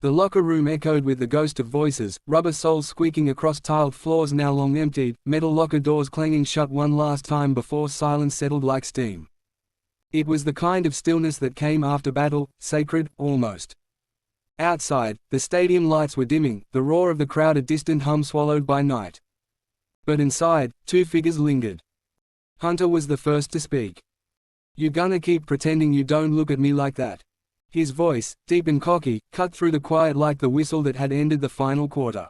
The locker room echoed with the ghost of voices, rubber soles squeaking across tiled floors now long emptied, metal locker doors clanging shut one last time before silence settled like steam. It was the kind of stillness that came after battle, sacred, almost. Outside, the stadium lights were dimming, the roar of the crowd a distant hum swallowed by night. But inside, two figures lingered. Hunter was the first to speak. "You gonna keep pretending you don't look at me like that?" His voice, deep and cocky, cut through the quiet like the whistle that had ended the final quarter.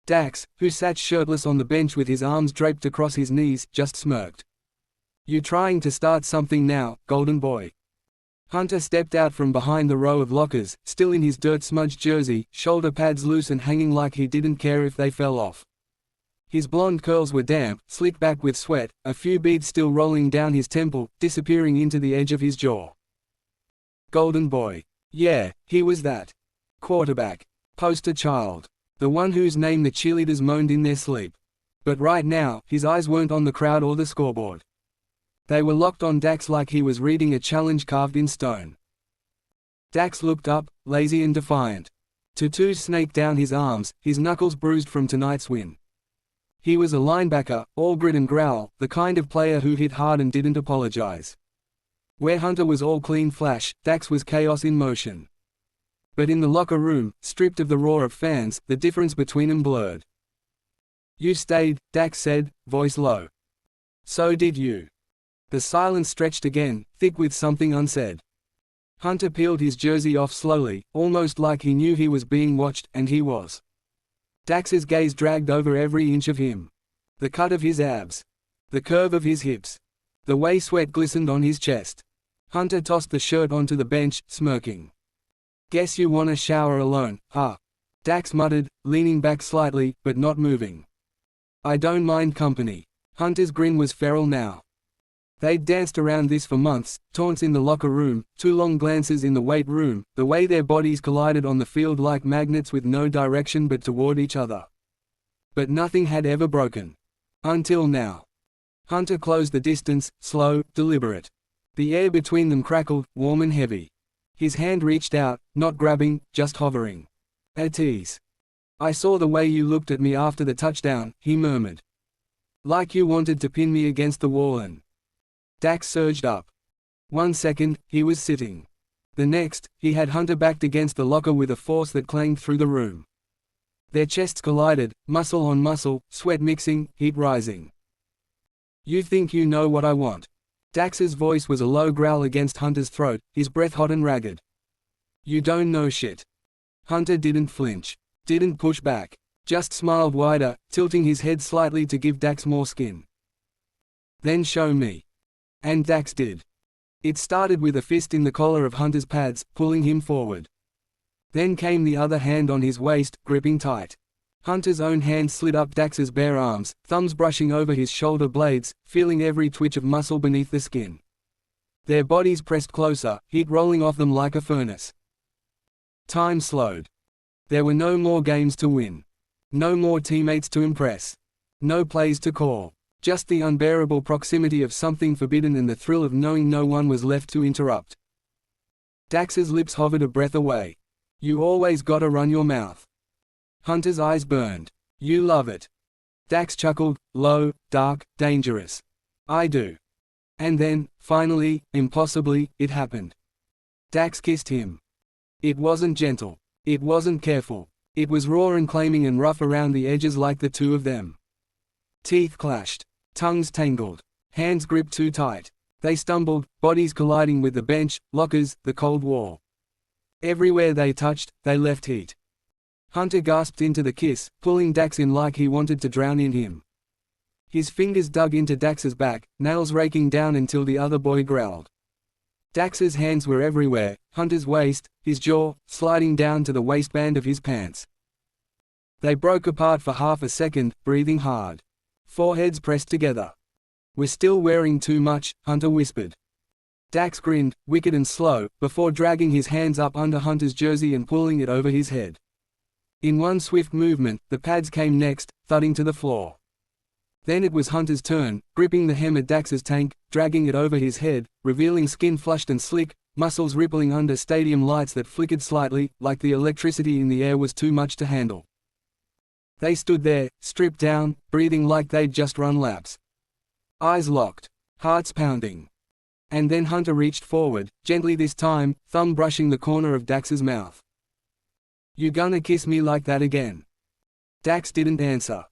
Dax, who sat shirtless on the bench with his arms draped across his knees, just smirked. "You trying to start something now, golden boy?" Hunter stepped out from behind the row of lockers, still in his dirt-smudged jersey, shoulder pads loose and hanging like he didn't care if they fell off. His blonde curls were damp, slicked back with sweat, a few beads still rolling down his temple, disappearing into the edge of his jaw. Golden boy. Yeah, he was that. Quarterback. Poster child. The one whose name the cheerleaders moaned in their sleep. But right now, his eyes weren't on the crowd or the scoreboard. They were locked on Dax like he was reading a challenge carved in stone. Dax looked up, lazy and defiant. Tattoos snaked down his arms, his knuckles bruised from tonight's win. He was a linebacker, all grit and growl, the kind of player who hit hard and didn't apologize. Where Hunter was all clean flash, Dax was chaos in motion. But in the locker room, stripped of the roar of fans, the difference between them blurred. "You stayed," Dax said, voice low. "So did you." The silence stretched again, thick with something unsaid. Hunter peeled his jersey off slowly, almost like he knew he was being watched, and he was. Dax's gaze dragged over every inch of him. The cut of his abs. The curve of his hips. The way sweat glistened on his chest. Hunter tossed the shirt onto the bench, smirking. "Guess you wanna shower alone, huh?" Dax muttered, leaning back slightly, but not moving. "I don't mind company." Hunter's grin was feral now. They'd danced around this for months, taunts in the locker room, two long glances in the weight room, the way their bodies collided on the field like magnets with no direction but toward each other. But nothing had ever broken. Until now. Hunter closed the distance, slow, deliberate. The air between them crackled, warm and heavy. His hand reached out, not grabbing, just hovering. At ease. "I saw the way you looked at me after the touchdown," he murmured. "Like you wanted to pin me against the wall and—" Dax surged up. 1 second, he was sitting. The next, he had Hunter backed against the locker with a force that clanged through the room. Their chests collided, muscle on muscle, sweat mixing, heat rising. "You think you know what I want?" Dax's voice was a low growl against Hunter's throat, his breath hot and ragged. "You don't know shit." Hunter didn't flinch. Didn't push back. Just smiled wider, tilting his head slightly to give Dax more skin. "Then show me." And Dax did. It started with a fist in the collar of Hunter's pads, pulling him forward. Then came the other hand on his waist, gripping tight. Hunter's own hand slid up Dax's bare arms, thumbs brushing over his shoulder blades, feeling every twitch of muscle beneath the skin. Their bodies pressed closer, heat rolling off them like a furnace. Time slowed. There were no more games to win. No more teammates to impress. No plays to call. Just the unbearable proximity of something forbidden and the thrill of knowing no one was left to interrupt. Dax's lips hovered a breath away. "You always gotta run your mouth." Hunter's eyes burned. "You love it." Dax chuckled, low, dark, dangerous. "I do." And then, finally, impossibly, it happened. Dax kissed him. It wasn't gentle. It wasn't careful. It was raw and claiming and rough around the edges like the two of them. Teeth clashed. Tongues tangled. Hands gripped too tight. They stumbled, bodies colliding with the bench, lockers, the cold wall. Everywhere they touched, they left heat. Hunter gasped into the kiss, pulling Dax in like he wanted to drown in him. His fingers dug into Dax's back, nails raking down until the other boy growled. Dax's hands were everywhere, Hunter's waist, his jaw, sliding down to the waistband of his pants. They broke apart for half a second, breathing hard. Foreheads pressed together. "We're still wearing too much," Hunter whispered. Dax grinned, wicked and slow, before dragging his hands up under Hunter's jersey and pulling it over his head. In one swift movement, the pads came next, thudding to the floor. Then it was Hunter's turn, gripping the hem of Dax's tank, dragging it over his head, revealing skin flushed and slick, muscles rippling under stadium lights that flickered slightly, like the electricity in the air was too much to handle. They stood there, stripped down, breathing like they'd just run laps. Eyes locked. Hearts pounding. And then Hunter reached forward, gently this time, thumb brushing the corner of Dax's mouth. "You gonna kiss me like that again?" Dax didn't answer.